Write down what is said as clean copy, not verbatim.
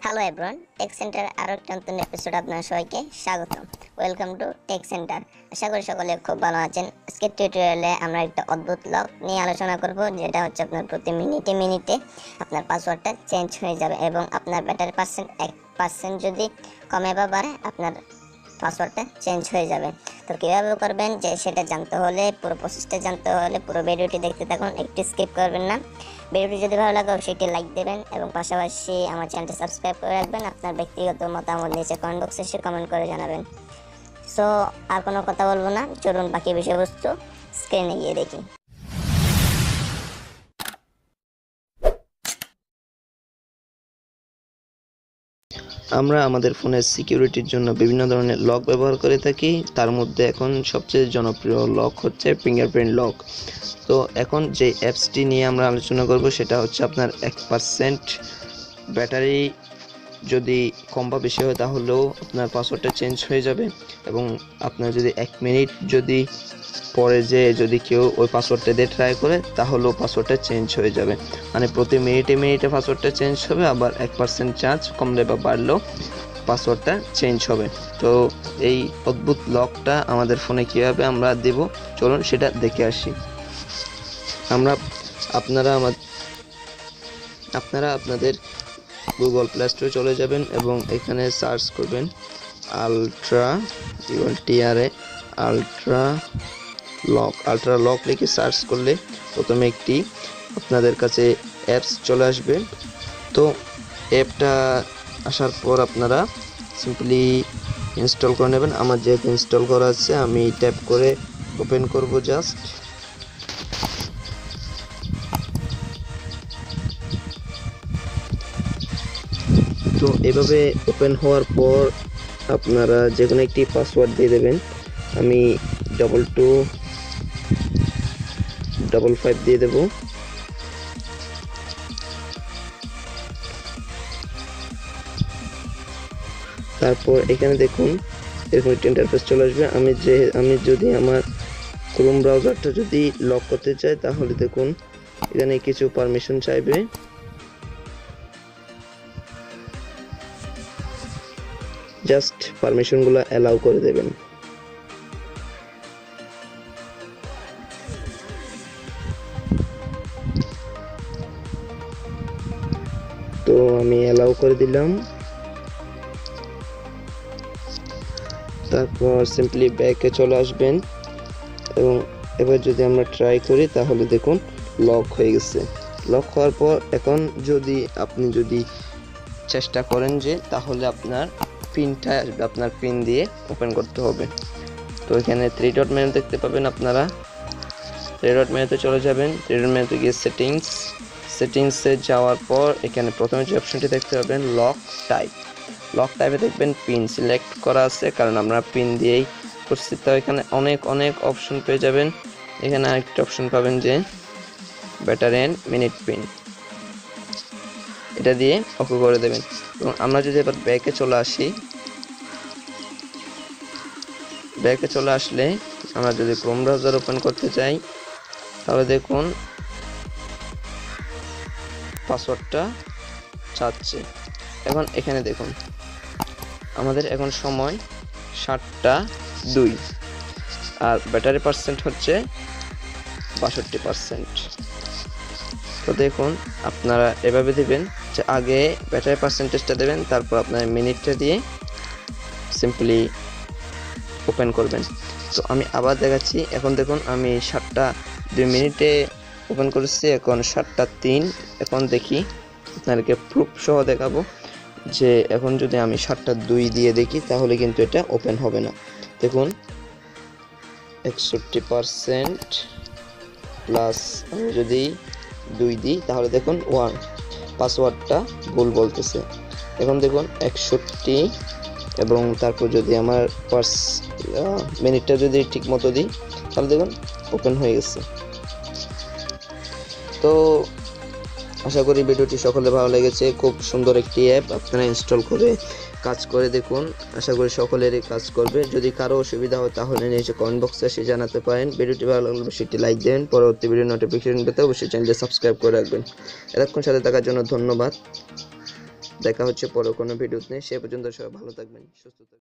Hello everyone, take centre আরও একটা নতুন এপিসোড আপনার সবাইকে স্বাগতম। Welcome to tech centre. আশা করি সকলে খুব ভালো আছেন। আজকের টিউটোরিয়ালে আমরা একটা অদ্ভুত লক নিয়ে আলোচনা করব, যেটা হচ্ছে আপনার প্রতি মিনিটে আপনার পাসওয়ার্ডটা চেঞ্জ হয়ে যাবে এবং আপনার ব্যাটারি পার্সেন্ট 1% যদি কমে বা বাড়ে আপনার পাসওয়ার্ডটা চেঞ্জ হয়ে যাবে। তো কীভাবে করবেন যে সেটা জানতে হলে, পুরো প্রসেসটা জানতে হলে পুরো ভিডিওটি দেখতে থাকুন, একটু স্কিপ করবেন না। ভিডিওটি যদি ভালো লাগে অবশ্যই লাইক দেবেন এবং পাশাপাশি আমার চ্যানেলটি সাবস্ক্রাইব করে রাখবেন। আপনার ব্যক্তিগত মতামত নিচে কমেন্ট বক্সে এসে কমেন্ট করে জানাবেন। সো আর কোনো কথা বলবো না, চলুন বাকি বিষয়বস্তু স্ক্রিনে গিয়ে দেখি। আমরা আমাদের ফোনের সিকিউরিটির জন্য বিভিন্ন ধরনের লক ব্যবহার করে থাকি। তার মধ্যে এখন সবচেয়ে জনপ্রিয় লক হচ্ছে ফিঙ্গারপ্রিন্ট লক। তো এখন যে অ্যাপসটি নিয়ে আমরা আলোচনা করব সেটা হচ্ছে আপনার 1% ব্যাটারি যদি কম বা বেশি হয় তাহলেও আপনার পাসওয়ার্ডটা চেঞ্জ হয়ে যাবে, এবং আপনার যদি 1 মিনিট যদি পরে যে যদি কেউ ওই পাসওয়ার্ডটা দিয়ে ট্রাই করে তাহলেও পাসওয়ার্ডটা চেঞ্জ হয়ে যাবে। মানে প্রতি মিনিটে পাসওয়ার্ডটা চেঞ্জ হবে, আবার 1% চার্জ কমলে বা বাড়লেও পাসওয়ার্ডটা চেঞ্জ হবে। তো এই অদ্ভুত লকটা আমাদের ফোনে কীভাবে আমরা দেব, চলুন সেটা দেখে আসি। আপনারা আপনাদের গুগল প্লে স্টোরে চলে যাবেন এবং এখানে সার্চ করবেন আলট্রা লক লিখে সার্চ করলে প্রথমে একটি আপনাদের কাছে অ্যাপস চলে আসবে। তো অ্যাপটা আসার পর আপনারা সিম্পলি ইনস্টল করে নেবেন। আমার যেহেতু ইনস্টল করা আছে আমি ট্যাপ করে ওপেন করব জাস্ট। তো এভাবে ওপেন হওয়ার পর আপনারা যে কোনো একটি পাসওয়ার্ড দিয়ে দেবেন। আমি 2255 দিয়ে দেব। তারপর এখানে দেখুন এরকম একটা ইন্টারফেস চলে আসবে। আমি যদি আমার ক্রোম ব্রাউজারটা যদি লক করতে চাই তাহলে দেখুন এখানে কিছু পারমিশন চাইবে। জাস্ট পারমিশনগুলো অ্যালাউ করে দেবেন। তো আমি অ্যালাউ করে দিলাম। তারপর সিম্পলি ব্যাকে চলে আসবেন এবং এবার যদি আমরা ট্রাই করি তাহলে দেখুন লক হয়ে গেছে। লক হওয়ার পর এখন যদি আপনি চেষ্টা করেন যে তাহলে আপনার পিনটা আসবে, আপনার পিন দিয়ে ওপেন করতে হবে। তো এখানে 3 ডট মেনু দেখতে পাবেন। আপনারা 3 ডট মেনুতে চলে যাবেন। 3 ডট মেনুতে গিয়ে সেটিংসে যাওয়ার পর এখানে প্রথমে যে অপশনটি দেখতে পাবেন লক টাইপে দেখবেন পিন সিলেক্ট করা আছে, কারণ আমরা পিন দিয়েই করছি। তো এখানে অনেক অপশন পেয়ে যাবেন। এখানে আরেকটা অপশন পাবেন যে ব্যাটারি এন্ড মিনিট পিন, এটা দিয়ে ওকে করে দেবেন। এবং আমরা যদি এবার ব্যাকে চলে আসলে আমরা যদি ক্রোম ব্রাউজার ওপেন করতে চাই তাহলে দেখুন পাসওয়ার্ডটা চাচ্ছে। এখন এখানে দেখুন আমাদের এখন সময় 7:02 আর ব্যাটারি পার্সেন্ট হচ্ছে 62%। তো দেখুন আপনারা এভাবে দিবেন যে আগে ব্যাটারি পার্সেন্টেজটা দেবেন, তারপর আপনার মিনিটটা দিয়ে সিম্পলি ওপেন করবেন। তো আমি আবার দেখাচ্ছি। এখন দেখুন আমি 7:02 ওপেন করেছি, এখন 7:03। এখন দেখি আপনাদেরকে প্রুফ সহ দেখাবো যে এখন যদি আমি 7:02 দিয়ে দেখি তাহলে কিন্তু এটা ওপেন হবে না। দেখুন 61% প্লাস আমি যদি 2 দিই তাহলে দেখুন 1 পাসওয়ার্ডটা ভুল বলতেছে। এখন দেখুন 61 এবং তারপর যদি আমার মিনিটটা যদি ঠিক মতো দিই তাহলে দেখুন ওপেন হয়ে গেছে। তো আশা করি ভিডিওটি সকলে ভালো লেগেছে। খুব সুন্দর একটি অ্যাপ, আপনারা ইনস্টল করে কাজ করে দেখুন। আশা করি সকলেরই কাজ করবে। যদি কারো অসুবিধা হয় তাহলে নিচে কমেন্ট বক্সে এসে জানাতে পারেন। ভিডিওটি ভালো লাগলে অবশ্যই লাইক দেন। পরবর্তী ভিডিও নোটিফিকেশন পেতে অবশ্যই চ্যানেলটি সাবস্ক্রাইব করে রাখবেন। এতক্ষণ সাথে থাকার জন্য ধন্যবাদ। দেখা হচ্ছে পরে কোনো ভিডিওতে। সে পর্যন্ত সবাই ভালো থাকবেন, সুস্থ থাকবেন।